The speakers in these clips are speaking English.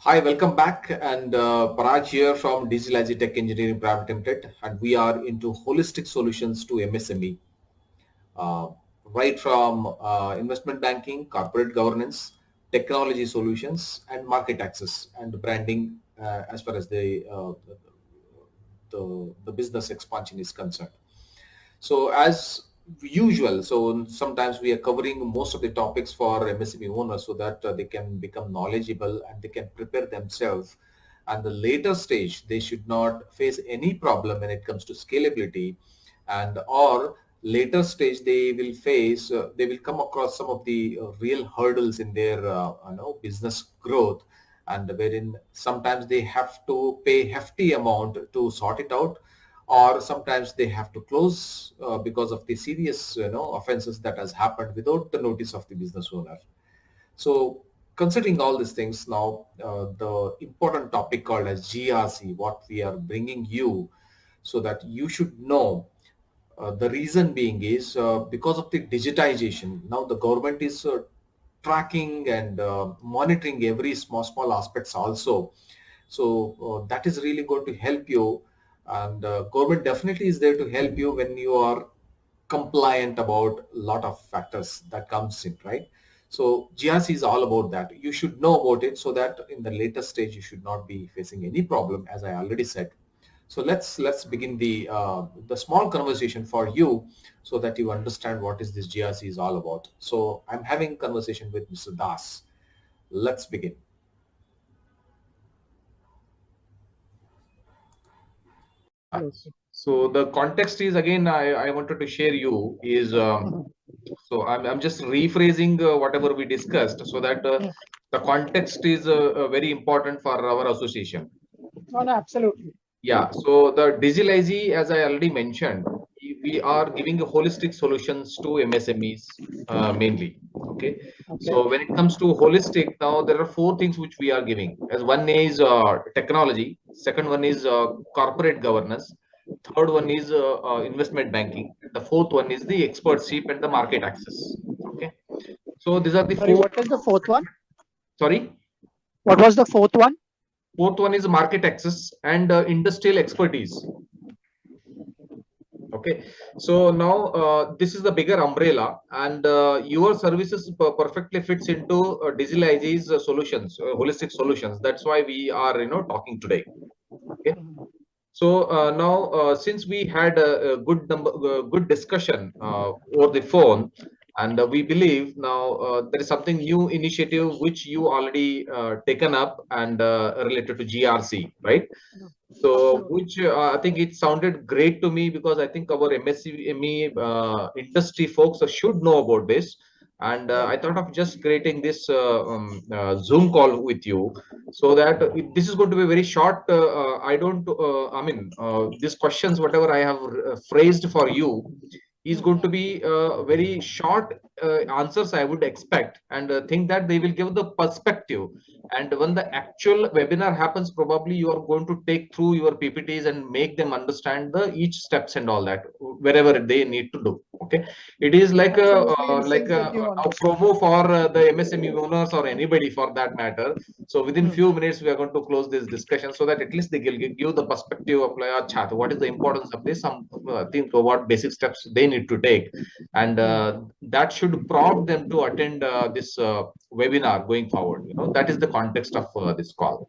Hi, welcome back. And Paraj here from Digital Tech Engineering Private Limited, and we are into holistic solutions to MSME, uh, right from investment banking, corporate governance, technology solutions, and market access and branding as far as the business expansion is concerned. So as usual, so sometimes we are covering most of the topics for MSME owners so that they can become knowledgeable and they can prepare themselves. And the later stage, they should not face any problem when it comes to scalability, and or later stage they will come across some of the real hurdles in their business growth, and wherein sometimes they have to pay hefty amount to sort it out, or sometimes they have to close because of the serious offenses that has happened without the notice of the business owner. So considering all these things now, the important topic called as GRC, what we are bringing you, so that you should know, the reason being is because of the digitization. Now the government is tracking and monitoring every small aspects also. So that is really going to help you, and government definitely is there to help you when you are compliant about a lot of factors that comes in, right? So GRC is all about that. You should know about it so that in the later stage you should not be facing any problem, as I already said. So let's begin the small conversation for you so that you understand what is this GRC is all about. So I'm having conversation with Mr. Das. Let's begin. Yes. So the context is, again, I wanted to share you is Mhm. so I'm just rephrasing whatever we discussed so that Mm. the context is very important for our association. No, no, absolutely. Yeah, so the Digilizy, as I already mentioned, we are giving a holistic solutions to MSMEs mainly. Okay, Okay. so when it comes to holistic, now there are four things which we are giving. As one is technology, second one is corporate governance, third one is investment banking, the fourth one is the expertship and the market access. Okay, so these are the Sorry, four. what is the fourth one? Sorry, What was the fourth one? fourth one is market access and industrial expertise. Okay, so now this is the bigger umbrella, and your services perfectly fits into Digilizy's solutions, holistic solutions. That's why we are, talking today. Okay, so now since we had a good good discussion over the phone, and we believe now there is something new initiative which you already taken up and related to GRC, right? So, Absolutely. which I think it sounded great to me because I think our MSME industry folks should know about this. And Right. I thought of just creating this Zoom call with you so that this is going to be very short. I don't, I mean, these questions, whatever I have phrased for you, is Mm. going to be very short answers, I would expect, and think that they will give the perspective. And when the actual webinar happens, probably you are going to take through your PPTs and make them understand the each steps and all that wherever they need to do. Okay, it is Absolutely in sync with you on a this. promo for the MSME owners or anybody for that matter. So within Mm. few minutes we are going to close this discussion so that at least they will give the perspective of like, chat, what is the importance of this, some think what basic steps they need to take, and Mm. that should prompt them to attend this webinar going forward. That is the context of this call.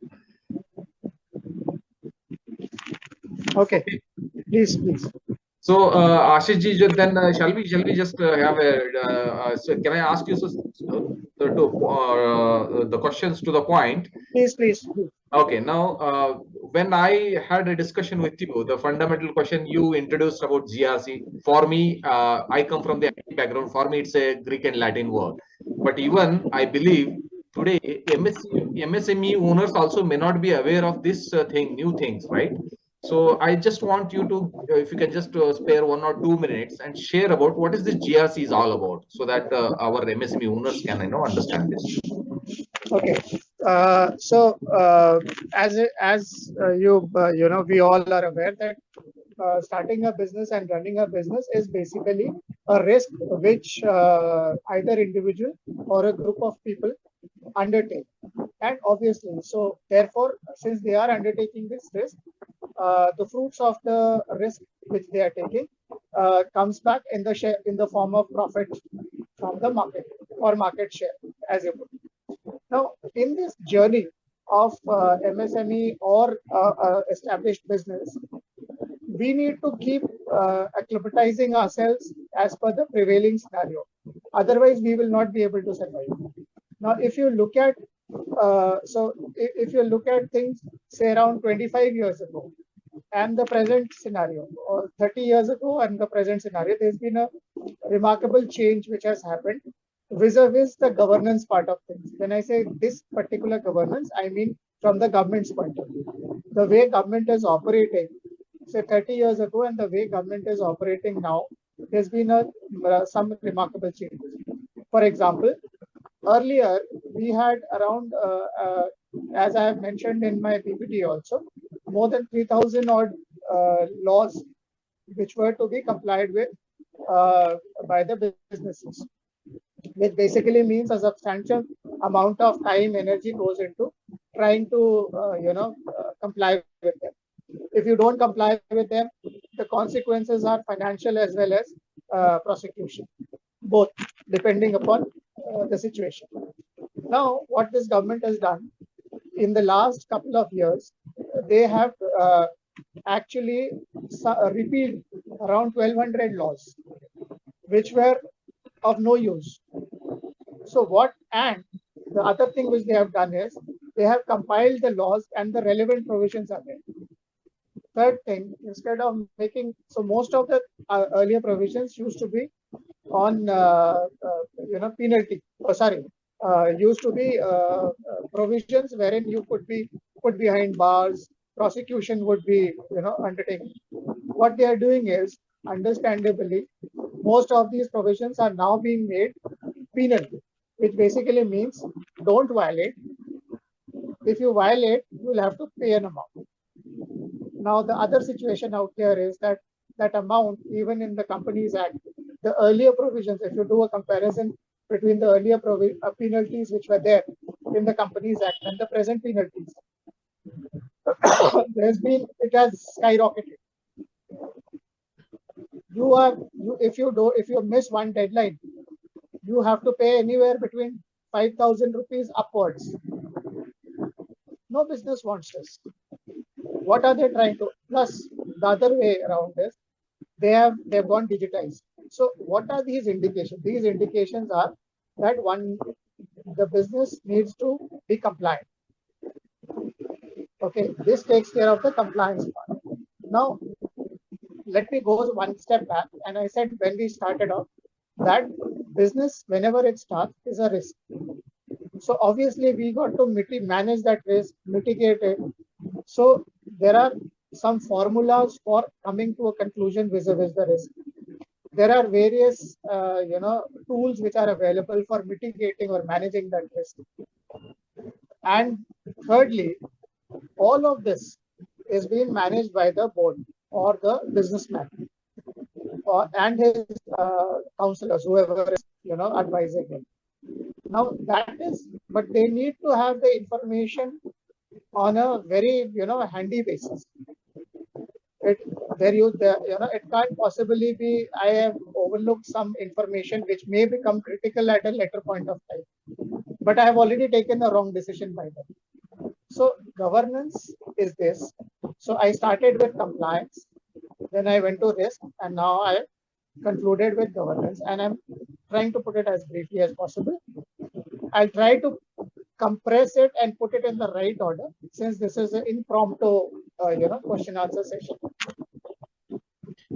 Okay. Okay. Please, please. So, Ashish ji, then shall we just have a? So can I ask you the questions to the point? Please, please. Okay, now when I had a discussion with you, the fundamental question you introduced about GRC, for me, I come from the IT background. For me, it's a Greek and Latin word. But even I believe today, MSME owners also may not be aware of this new things, right? So I just want you to, if you can just spare 1 or 2 minutes and share about what is this GRC is all about, so that our MSME owners can, understand this. Okay. As we all are aware that starting a business and running a business is basically a risk which either individual or a group of people undertake. And obviously, so therefore, since they are undertaking this risk, the fruits of the risk which they are taking comes back in the share in the form of profit from the market or market share, as you put. Now, in this journey of MSME or established business, we need to keep acclimatizing ourselves as per the prevailing scenario. Otherwise, we will not be able to survive. Now, if you look at if you look at things, say around 25 years ago, and the present scenario, or 30 years ago and the present scenario, there's been a remarkable change which has happened vis-a-vis the governance part of things. When I say this particular governance, I mean from the government's point of view. The way government is operating, say 30 years ago, and the way government is operating now, there's been some remarkable changes. For example, earlier we had around, as I have mentioned in my PPT also, more than 3,000 odd laws which were to be complied with by the businesses, which basically means a substantial amount of time, energy goes into trying to, comply with them. If you don't comply with them, the consequences are financial as well as prosecution, both depending upon the situation. Now, what this government has done in the last couple of years, they have actually repealed around 1,200 laws, which were of no use. So what, and the other thing which they have done is they have compiled the laws and the relevant provisions are there. Third thing, instead of making, so most of the earlier provisions used to be on, penalty, used to be provisions wherein you could be put behind bars, prosecution would be, undertaken. What they are doing is, understandably, most of these provisions are now being made penal, which basically means don't violate. If you violate, you will have to pay an amount. Now, the other situation out here is that that amount, even in the Companies Act, the earlier provisions, if you do a comparison between the earlier penalties which were there in the Companies Act and the present penalties, it has skyrocketed. If you miss one deadline, you have to pay anywhere between 5,000 rupees upwards. No business wants this. What are they trying to? Plus, the other way around is they've gone digitized. So, what are these indications? These indications are that the business needs to be compliant. Okay, this takes care of the compliance part. Now, let me go one step back. And I said when we started off that business, whenever it starts, is a risk. So obviously we got to manage that risk, mitigate it. So there are some formulas for coming to a conclusion vis-a-vis the risk. There are various, tools which are available for mitigating or managing that risk. And thirdly, all of this is being managed by the board or the businessman and his counselors, whoever is, advising him. Now that is, but they need to have the information on a very, handy basis. It can't possibly be, I have overlooked some information which may become critical at a later point of time, but I have already taken the wrong decision by then. So governance is this. So I started with compliance, then I went to risk, and now I concluded with governance, and I'm trying to put it as briefly as possible. I'll try to compress it and put it in the right order, since this is an impromptu, question answer session.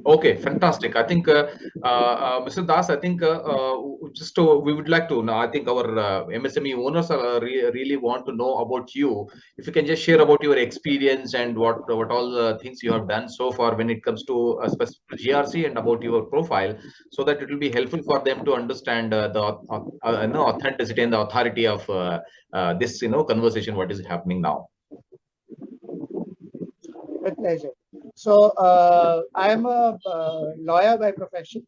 Okay, fantastic. I think, Mr. Das, I think we would like to know, I think our MSME owners are really want to know about you. If you can just share about your experience and what all the things you have done so far when it comes to specific GRC and about your profile, so that it will be helpful for them to understand the authenticity and the authority of this conversation, what is happening now. With pleasure. So I am a lawyer by profession,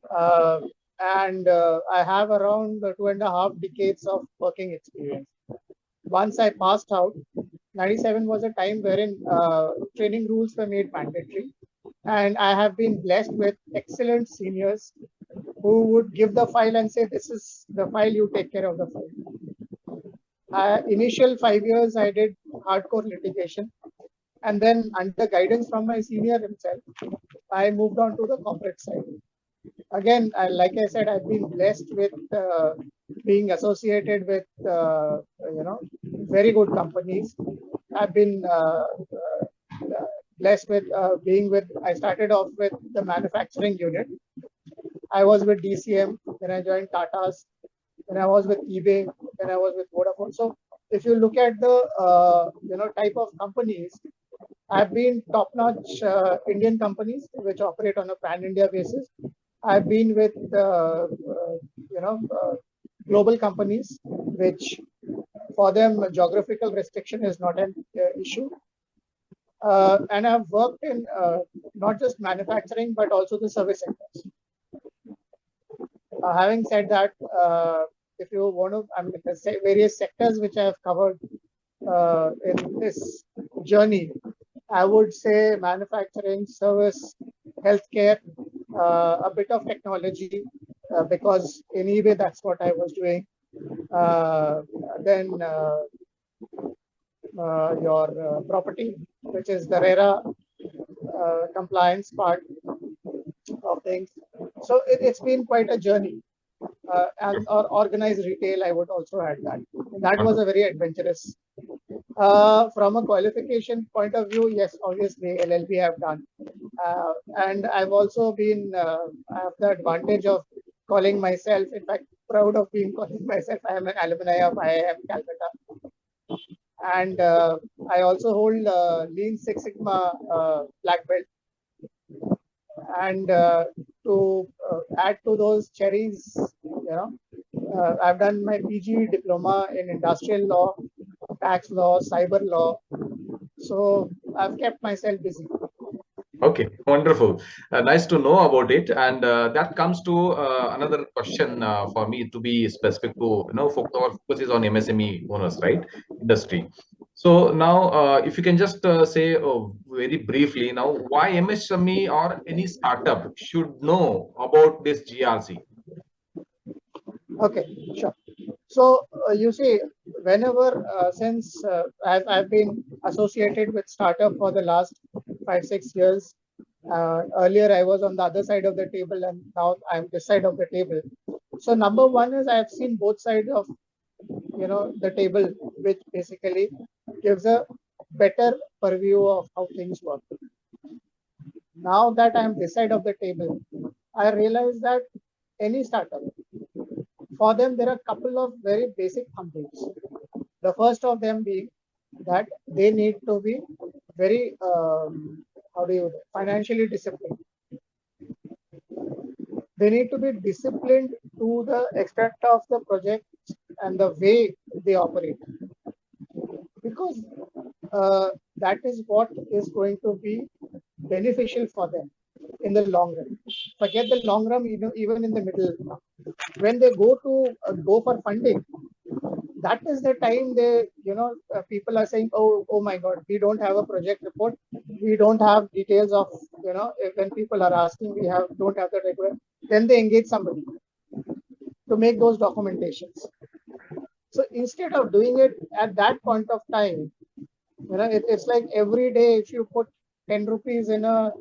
and I have around 2.5 decades of working experience. once I passed out, 97 was a time wherein training rules were made mandatory. And I have been blessed with excellent seniors who would give the file and say, this is the file, you take care of the file. Initial 5 years, I did hardcore litigation. And then under guidance from my senior himself, I moved on to the corporate side. Again, like I said, I've been blessed with being associated with, very good companies. I've been blessed with being with, I started off with the manufacturing unit. I was with DCM, then I joined Tata's, then I was with eBay, then I was with Vodafone. So if you look at the type of companies, I've been top-notch Indian companies which operate on a pan-India basis. I've been with global companies which for them geographical restriction is not an issue. And I've worked in not just manufacturing but also the service sectors. Having said that, if you want to, I mean, the various sectors which I have covered in this journey, I would say manufacturing, service, healthcare, a bit of technology, because anyway that's what I was doing. Then your property, which is the RERA compliance part of things. So it's been quite a journey. And or organized retail, I would also add that. That was a very adventurous. From a qualification point of view, yes, obviously LLB have done. And I've also been, I have the advantage of calling myself, in fact, proud of being calling myself, I am an alumni of IIM Calcutta. And I also hold Lean Six Sigma black belt. And to add to those cherries, I've done my PG diploma in industrial law, tax law, cyber law. So I've kept myself busy. Okay, wonderful. Nice to know about it. And that comes to another question for me to be specific to, focus is on MSME owners, right? Industry. So now, if you can just say very briefly now, why MSME or any startup should know about this GRC? Okay, sure. So you see, whenever since I've been associated with startup for the last 5-6 years. Earlier I was on the other side of the table, and now I'm this side of the table. So number one is I've seen both sides of the table, which basically gives a better purview of how things work. Now that I'm this side of the table, I realize that any startup, for them, there are a couple of very basic thumbnails. The first of them being that they need to be very, financially disciplined. They need to be disciplined to the extent of the project and the way they operate. Because that is what is going to be beneficial for them in the long run. Forget the long run, even in the middle. When they go for funding, that is the time they, people are saying, oh my God, we don't have a project report. We don't have details of, when people are asking, don't have the regular. Then they engage somebody to make those documentations. So instead of doing it at that point of time, it's like every day if you put 10 rupees in a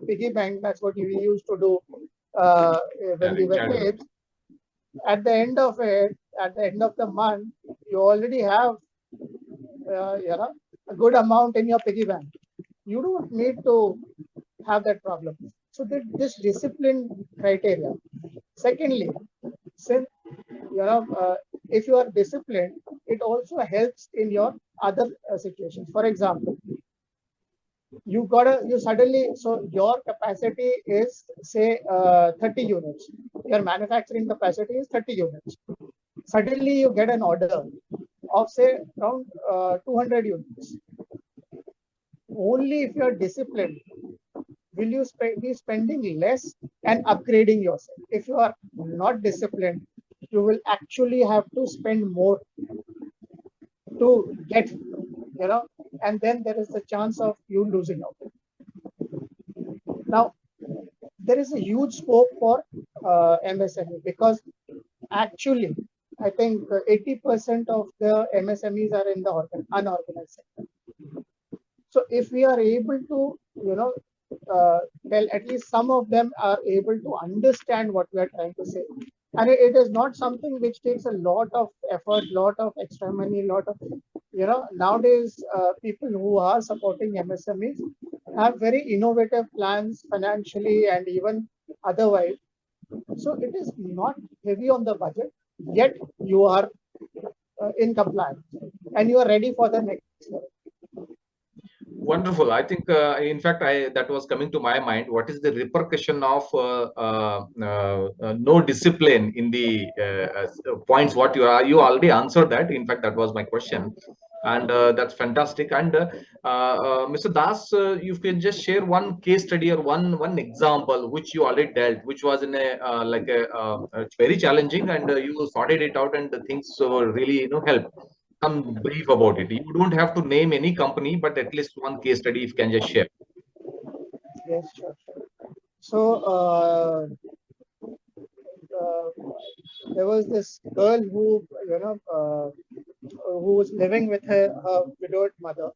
piggy bank, that's what we used to do when we were kids. At the end of it, at the end of the month, you already have a good amount in your piggy bank. You don't need to have that problem. So this discipline criteria. Secondly, since if you are disciplined, it also helps in your other situations. For example, you suddenly, so your capacity is say 30 units. Your manufacturing capacity is 30 units. Suddenly you get an order of say around 200 units. Only if you are disciplined will you be spending less and upgrading yourself. If you are not disciplined, you will actually have to spend more to get, and then there is the chance of you losing out. Now, there is a huge scope for MSME because actually, I think 80% of the MSMEs are in the unorganized sector. So if we are able to, tell at least some of them are able to understand what we are trying to say, and it is not something which takes a lot of effort, lot of extra money, lot of, nowadays people who are supporting MSMEs have very innovative plans financially and even otherwise. So it is not heavy on the budget, yet you are in compliance and you are ready for the next level. Wonderful. I think, in fact, that was coming to my mind. What is the repercussion of no discipline in the points? What you already answered that. In fact, that was my question, and that's fantastic. And Mr. Das, you can just share one case study or one example which you already dealt, which was in a it's very challenging, and you sorted it out, and the things really helped. Some brief about it. You don't have to name any company, but at least one case study if you can just share. Yes, sure, sure. So there was this girl who, who was living with her widowed mother,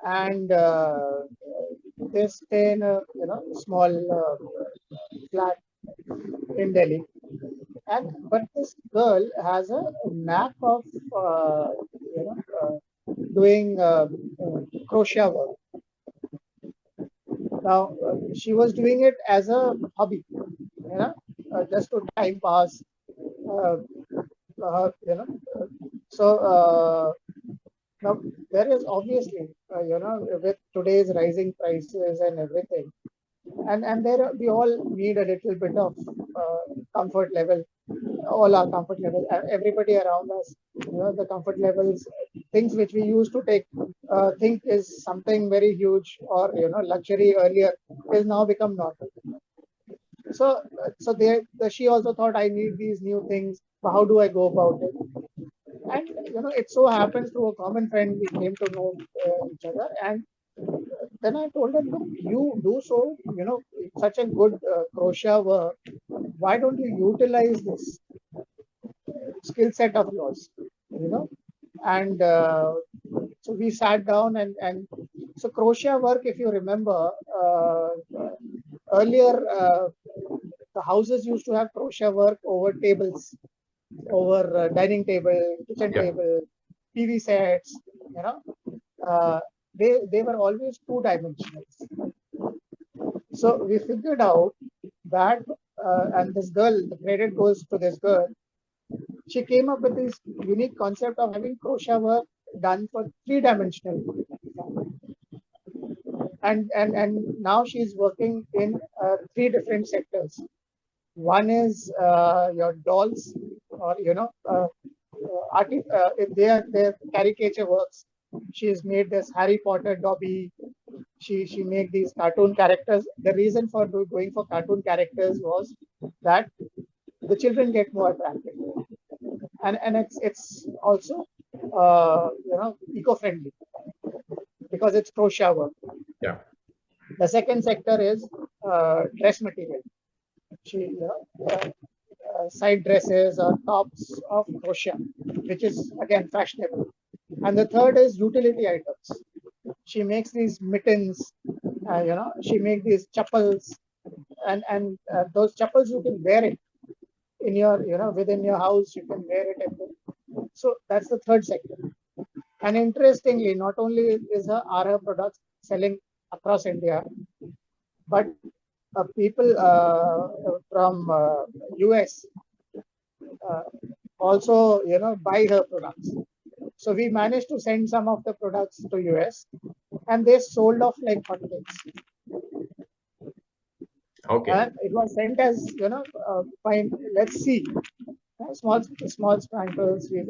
and they stay in a small flat in Delhi. And but this girl has a knack of you know doing crochet work. Now she was doing it as a hobby, just to time pass. Uh, you know, so now there is obviously, with today's rising prices and everything, and there we all need a little bit of comfort level, all our comfort level, everybody around us, the comfort levels, things which we used to think is something very huge or luxury earlier, is now become normal. So she also thought, I need these new things, how do I go about it? And it so happens through a common friend we came to know each other. And then I told him, look, you do so, such a good crochet work. Why don't you utilize this skill set of yours? And so we sat down, and so crochet work, if you remember, earlier the houses used to have crochet work over tables, over dining table, kitchen Yeah. table, TV sets. Uh, they were always two-dimensional. So we figured out that, and this girl, the credit goes to this girl. She came up with this unique concept of having crochet work done for three-dimensional, and now she's working in three different sectors. One is your dolls, or their caricature works. She's made this Harry Potter Dobby. She made these cartoon characters. The reason for going for cartoon characters was that the children get more attracted, and it's also eco-friendly because it's crochet work. Yeah. The second sector is dress material. She side dresses or tops of crochet, which is again fashionable. And the third is utility items. She makes these mittens, she makes these chappals, and those chappals you can wear it in your, within your house, you can wear it. So that's the third sector. And interestingly, not only are her products selling across India, but people from US also, buy her products. So we managed to send some of the products to US, and they sold off like hotcakes. Okay. And it was sent as, fine, let's see. Small samples. We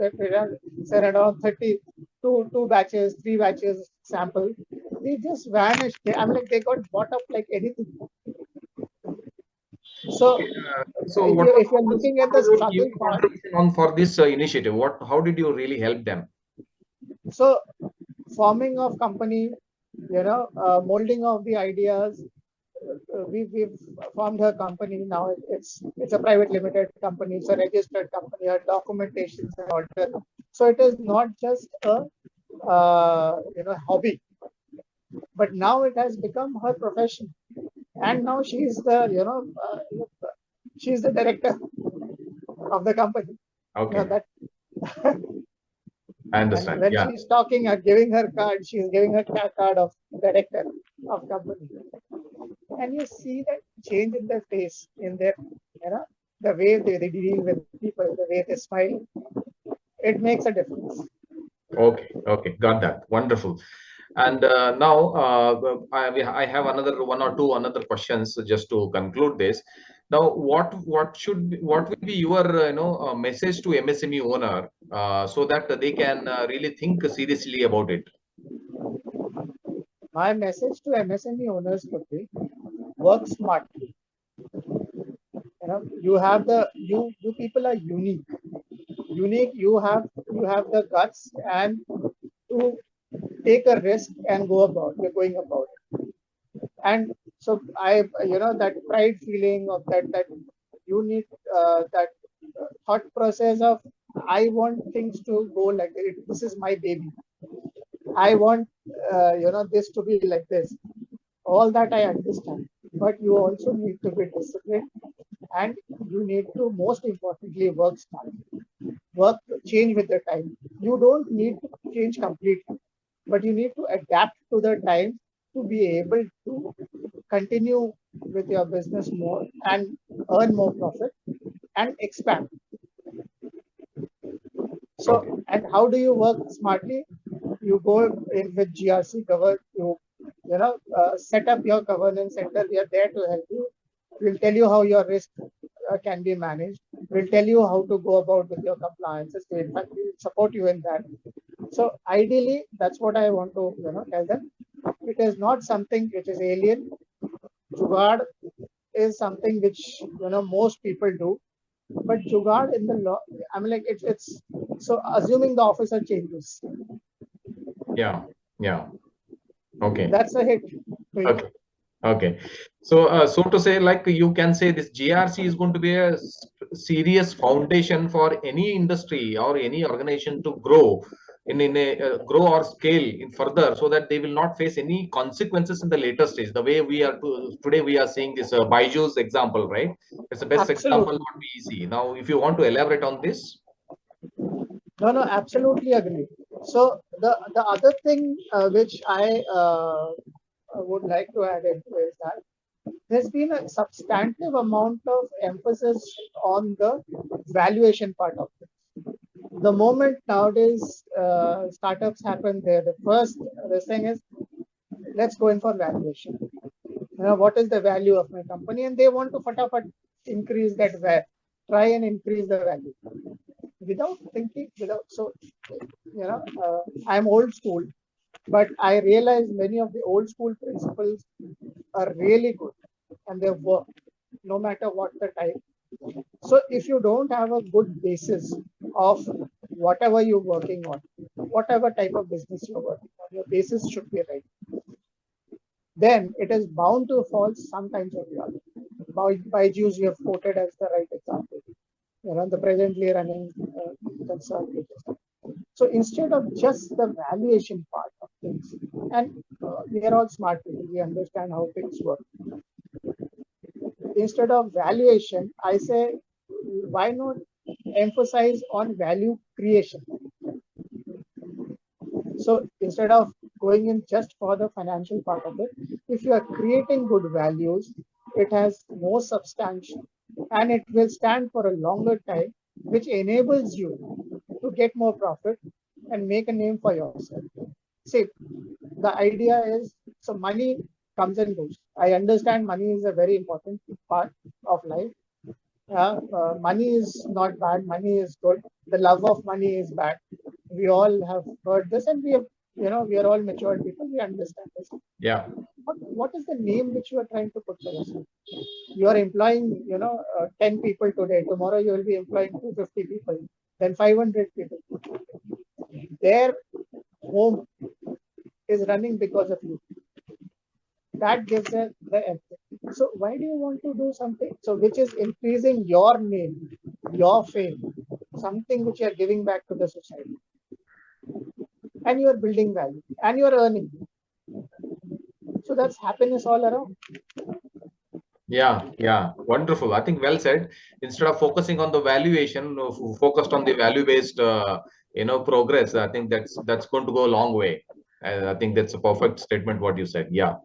said around 30, two batches, three batches sample. They just vanished. They got bought up like anything. So, Okay. So what if you're looking at the was your struggle your part, contribution on for this initiative? How did you really help them? So forming of company, molding of the ideas. We've formed her company now. It's a private limited company. It's a registered company. Her documentations and order. So it is not just a hobby, but now it has become her profession. And now she's the director of the company. Okay. That I and understand. when Yeah. she's talking or giving her card, she's giving her card of director of company. And you see that change in their face, in their, the way they deal with people, the way they smile. It makes a difference. Okay. Okay. Got that. Wonderful. And now I have another one or two another questions just to conclude this. Now, what will be your message to MSME owner so that they can really think seriously about it? My message to MSME owners would be work smartly. You have you people are unique. Unique, you have the guts and to take a risk and you're going about it. And so that pride feeling of that you need that thought process of I want things to go like this is my baby. I want this to be like this. All that I understand, but you also need to be disciplined, and you need to most importantly work smart. Work change with the time. You don't need to change completely, but you need to adapt to the time to be able to continue with your business more and earn more profit and expand. Okay. So, and how do you work smartly? You go in with GRC cover. Set up your governance center. We are there to help you. We'll tell you how your risk can be managed. We'll tell you how to go about with your compliances. In fact, we will support you in that. So ideally, that's what I want to tell them. It is not something which is alien. Jugaad is something which most people do, but Jugaad in the law, I mean, like it's so assuming the officer changes, Yeah. Yeah. Okay. that's a hit to you. Okay. Okay. So, so to say, like you can say this GRC is going to be a serious foundation for any industry or any organization to grow in a grow or scale in further, so that they will not face any consequences in the later stage. The way we are today, we are seeing this Byju's example, right? It's the best example Absolutely. what we see. Now, if you want to elaborate on this. No, no, absolutely agree. So the other thing which I would like to add into is that there's been a substantive amount of emphasis on the valuation part of it. The moment nowadays startups happen there, the first the thing is let's go in for valuation. What is the value of my company? And they want to increase that value, try and increase the value without thinking, without so I'm old school, but I realize many of the old school principles are really good and they work no matter what the type. So if you don't have a good basis of whatever you're working on, whatever type of business you're working on, your basis should be right. Then it is bound to fall sometimes or the other. By Jews, you have quoted as the right example. The presently running concern. So instead of just the valuation part of things, and we are all smart people, we understand how things work. Instead of valuation, I say, why not emphasize on value creation? So instead of going in just for the financial part of it, if you are creating good values, it has more substantial and it will stand for a longer time, which enables you to get more profit and make a name for yourself. See, the idea is so money comes and goes. I understand money is a very important part of life. Money is not bad. Money is good. The love of money is bad. We all have heard this, and we are all mature people. We understand this. Yeah. What is the name which you are trying to put for yourself? You are employing, 10 people today. Tomorrow you will be employing 250 people, then 500 people. There, home is running because of you. That gives the empathy. So why do you want to do something? So which is increasing your name, your fame, something which you are giving back to the society, and you are building value, and you are earning. So that's happiness all around. Yeah, wonderful. I think well said. Instead of focusing on the valuation, focused on the value-based, progress. I think that's going to go a long way. I think that's a perfect statement what you said. Yeah,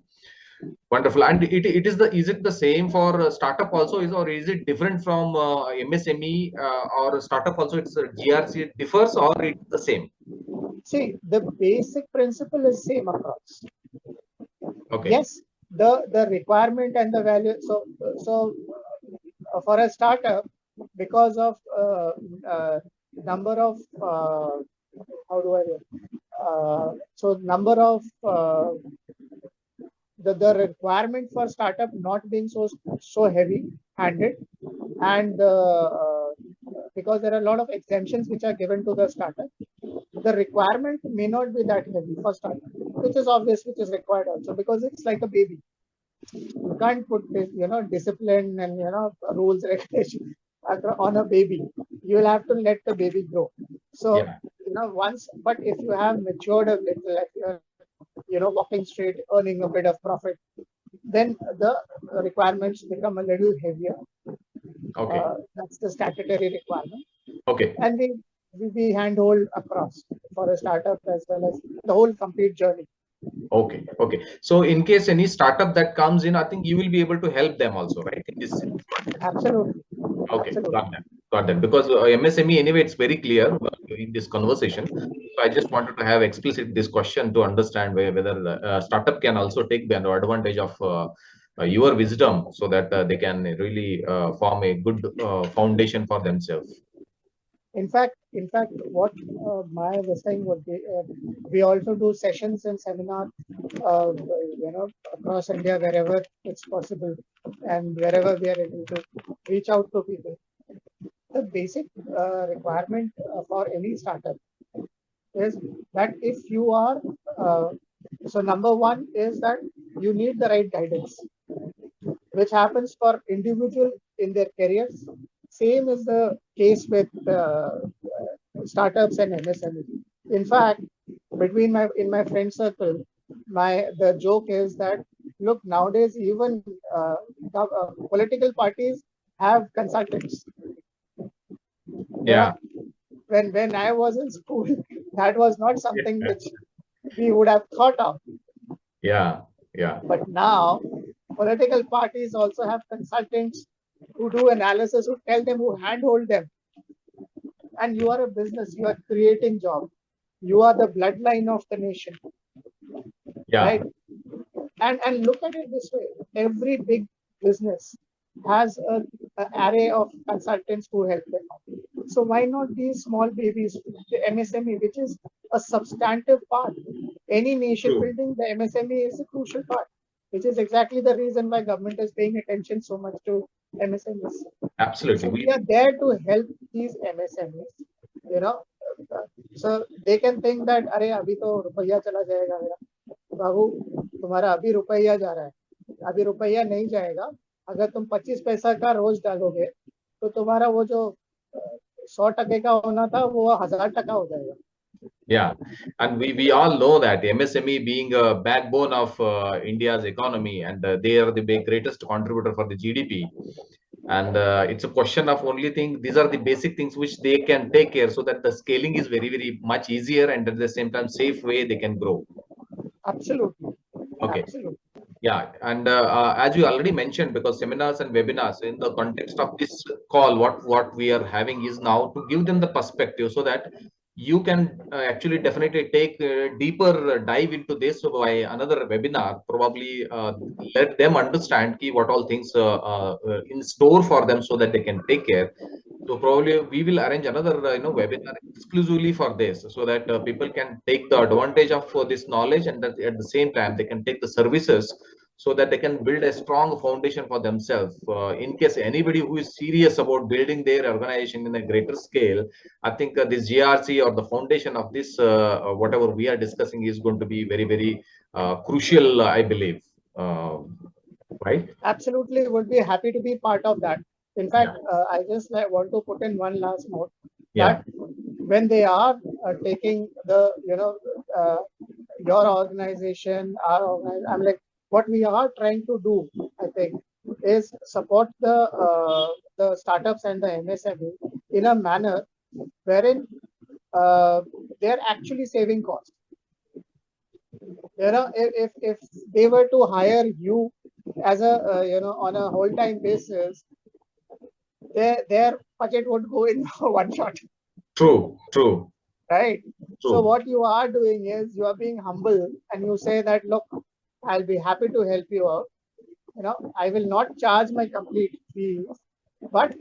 wonderful. And is it the same for startup also, or is it different from MSME or startup also? It's GRC differs, or it's the same? See, the basic principle is same across. Okay. Yes, the requirement and the value. For a startup, because of number of how do I number of the requirement for startup not being so heavy handed, and because there are a lot of exemptions which are given to the startup, the requirement may not be that heavy for startup, which is obvious, which is required also, because it's like a baby. You can't put this, discipline and rules regulation on a baby. You will have to let the baby grow. So Yeah. once, but if you have matured a little, like walking straight, earning a bit of profit, then the requirements become a little heavier. Okay. That's the statutory requirement, Okay. and we handhold across for a startup as well as the whole complete journey. Okay. So in case any startup that comes in, I think you will be able to help them also, right? In this context. Absolutely, Okay, absolutely. got that. Got that. Because MSME anyway, it's very clear in this conversation. So I just wanted to have explicit this question to understand whether the startup can also take the advantage of your wisdom, so that they can really form a good foundation for themselves. In fact, what my thing would be, we also do sessions and seminars, uh, across India wherever it's possible, and wherever we are able to reach out to people. The basic requirement for any startup is that if you are, uh, so number one is that you need the right guidance, which happens for individual in their careers. Same is the case with startups and MSME. In fact, in my friend circle, the joke is that, look, nowadays even political parties have consultants. You Yeah, know, when I was in school, that was not something which we would have thought of. yeah, yeah, But now, political parties also have consultants who do analysis, who tell them, who handhold them. And you are a business, you are creating job. You are the bloodline of the nation, yeah, right? And look at it this way: every big business has a array of consultants who help them out. So why not these small babies, the MSME, which is a substantive part? Any nation true. building, the MSME is a crucial part, which is exactly the reason why government is paying attention so much to MSMEs. Absolutely. So we are there to help these MSMEs, you know. So they can think that, अरे अभी तो रुपया चला जाएगा मेरा, बाबू तुम्हारा अभी रुपया जा रहा है, अभी रुपया नहीं जाएगा। अगर तुम 25 पैसा का रोज डालोगे, तो तुम्हारा वो जो 100 टके का होना था, वो 1000 टका हो जाएगा। Yeah, and we all know that MSME being a backbone of India's economy, and they are the greatest contributor for the GDP. And it's a question of only thing. These are the basic things which they can take care, so that the scaling is very much easier, and at the same time safe way they can grow. Absolutely, Okay. absolutely. Yeah, and as you already mentioned, because seminars and webinars in the context of this call, what we are having is now to give them the perspective, so that you can actually definitely take a deeper dive into this by another webinar. Probably let them understand what all things in store for them, so that they can take care. So probably we will arrange another webinar exclusively for this, so that people can take the advantage of this knowledge, and that at the same time they can take the services so that they can build a strong foundation for themselves. In case anybody who is serious about building their organization in a greater scale, I think this GRC or the foundation of this, whatever we are discussing, is going to be very, very crucial, I believe. Right? Absolutely, would be happy to be part of that. In Yeah. fact, I just want to put in one last note Yeah. that when they are taking the, uh, your organization, our organization, I'm like, what we are trying to do, I think, is support the startups and the MSME in a manner wherein they're actually saving costs. If they were to hire you as a on a whole time basis, their budget would go in one shot, True. True. right? So True. what you are doing is you are being humble and you say that, look, I'll be happy to help you out. I will not charge my complete fees, but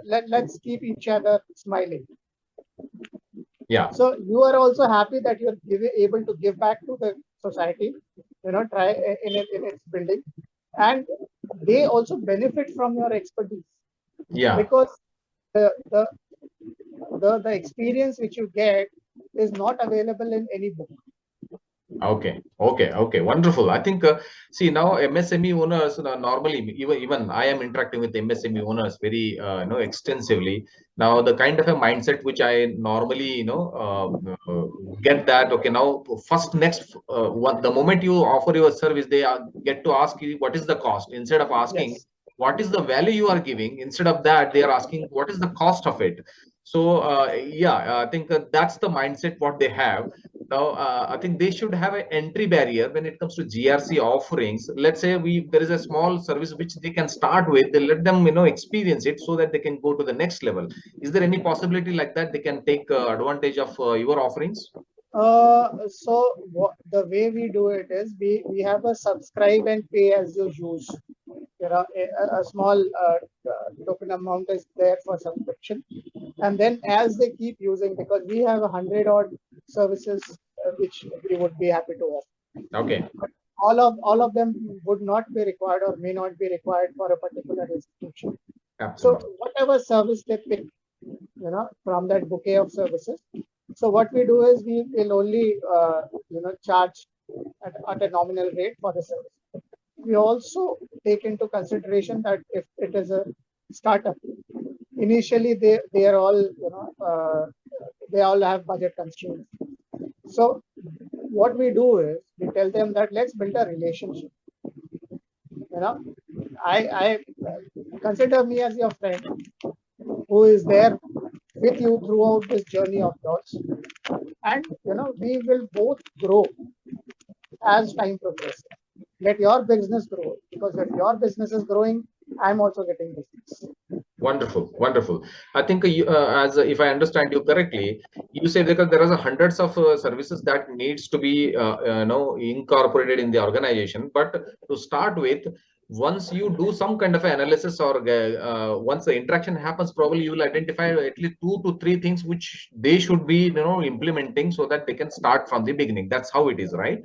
let's keep each other smiling. Yeah. So you are also happy that you're able to give back to the society, try in its building, and they also benefit from your expertise Yeah. because the the the experience which you get is not available in any book. Okay, okay, okay, wonderful. I think, see, now MSME owners, normally, even I am interacting with MSME owners very extensively. Now, the kind of a mindset which I normally get that, okay, now first next the moment you offer your service, they get to ask you what is the cost, instead of asking Yes. what is the value you are giving. Instead of that, they are asking what is the cost of it. So yeah, I think that's the mindset what they have. Now, I think they should have an entry barrier when it comes to GRC offerings. Let's say there is a small service which they can start with. They let them experience it so that they can go to the next level. Is there any possibility like that they can take advantage of your offerings? The way we do it is we have a subscribe and pay as you use. A small token amount is there for subscription, and then as they keep using, because we have 100 odd services which we would be happy to offer. Okay, All of them would not be required or may not be required for a particular institution. So absolutely. whatever service they pick, from that bouquet of services. So what we do is we will only charge at a nominal rate for the service. We also take into consideration that if it is a startup, initially they are all they all have budget constraints. So what we do is we tell them that let's build a relationship. You know, I consider me as your friend who is there with you throughout this journey of yours, and we will both grow as time progresses. Let your business grow, because if your business is growing, I'm also getting business. Wonderful, wonderful. I think as if I understand you correctly, you say because there are hundreds of services that needs to be incorporated in the organization. But to start with, once you do some kind of analysis or once the interaction happens, probably you will identify at least 2 to 3 things which they should be implementing so that they can start from the beginning. That's how it is, right?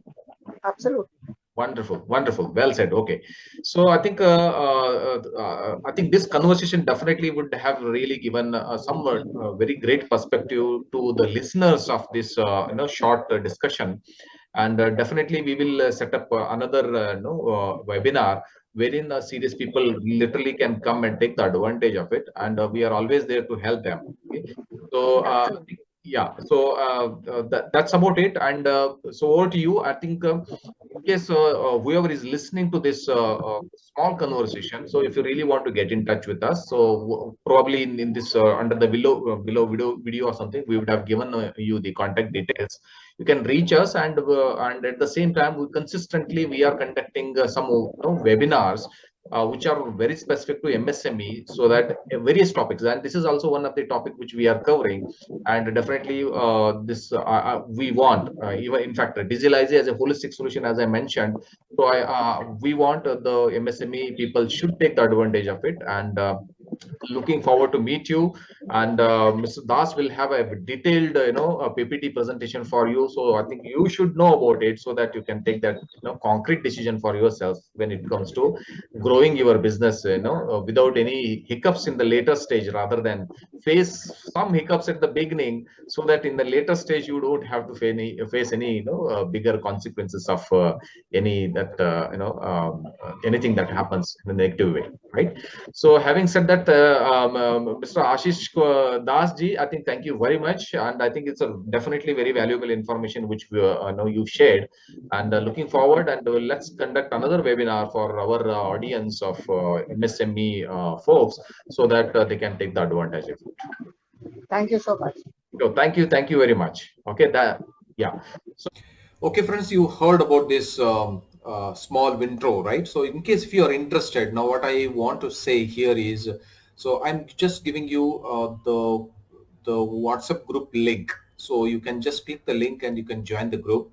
Absolutely. Wonderful, wonderful. Well said. Okay, so I think this conversation definitely would have really given some very great perspective to the listeners of this short discussion, and definitely we will set up another webinar wherein serious people literally can come and take the advantage of it, and we are always there to help them. Okay, so Absolutely. yeah, so that's about it, and so over to you. I think. In case whoever is listening to this small conversation, so if you really want to get in touch with us, so probably in this under the below video or something, we would have given you the contact details. You can reach us, and at the same time, we are conducting some webinars which are very specific to MSME, so that various topics, and this is also one of the topic which we are covering, and definitely this we want even in fact digitalize as a holistic solution, as I mentioned. So we want the MSME people should take the advantage of it, and looking forward to meet you. And Mr. Das will have a detailed a PPT presentation for you, so I think you should know about it so that you can take that concrete decision for yourself when it comes to growing your business, without any hiccups in the later stage, rather than face some hiccups at the beginning, so that in the later stage you don't have to face any bigger consequences of any that anything that happens in a negative way, right? So having said that, Mr. Ashish Das ji, I think thank you very much, and I think it's a definitely very valuable information which we know you shared. And looking forward, and let's conduct another webinar for our audience of MSME folks, so that they can take the advantage of it. Thank you so much. So thank you very much. Okay, that yeah. So okay, friends, you heard about this small intro, right? So in case if you are interested, now what I want to say here is, so I'm just giving you the WhatsApp group link. So you can just click the link and you can join the group.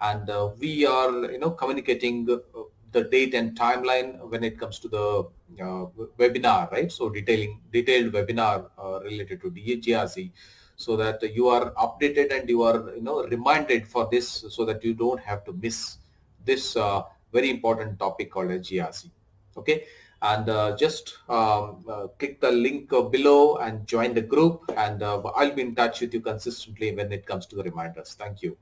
And we are, communicating the date and timeline when it comes to the webinar, right? So detailed webinar related to GRC, so that you are updated and you are reminded for this, so that you don't have to miss this very important topic called as GRC. Okay, and just click the link below and join the group, and I'll be in touch with you consistently when it comes to the reminders. Thank you.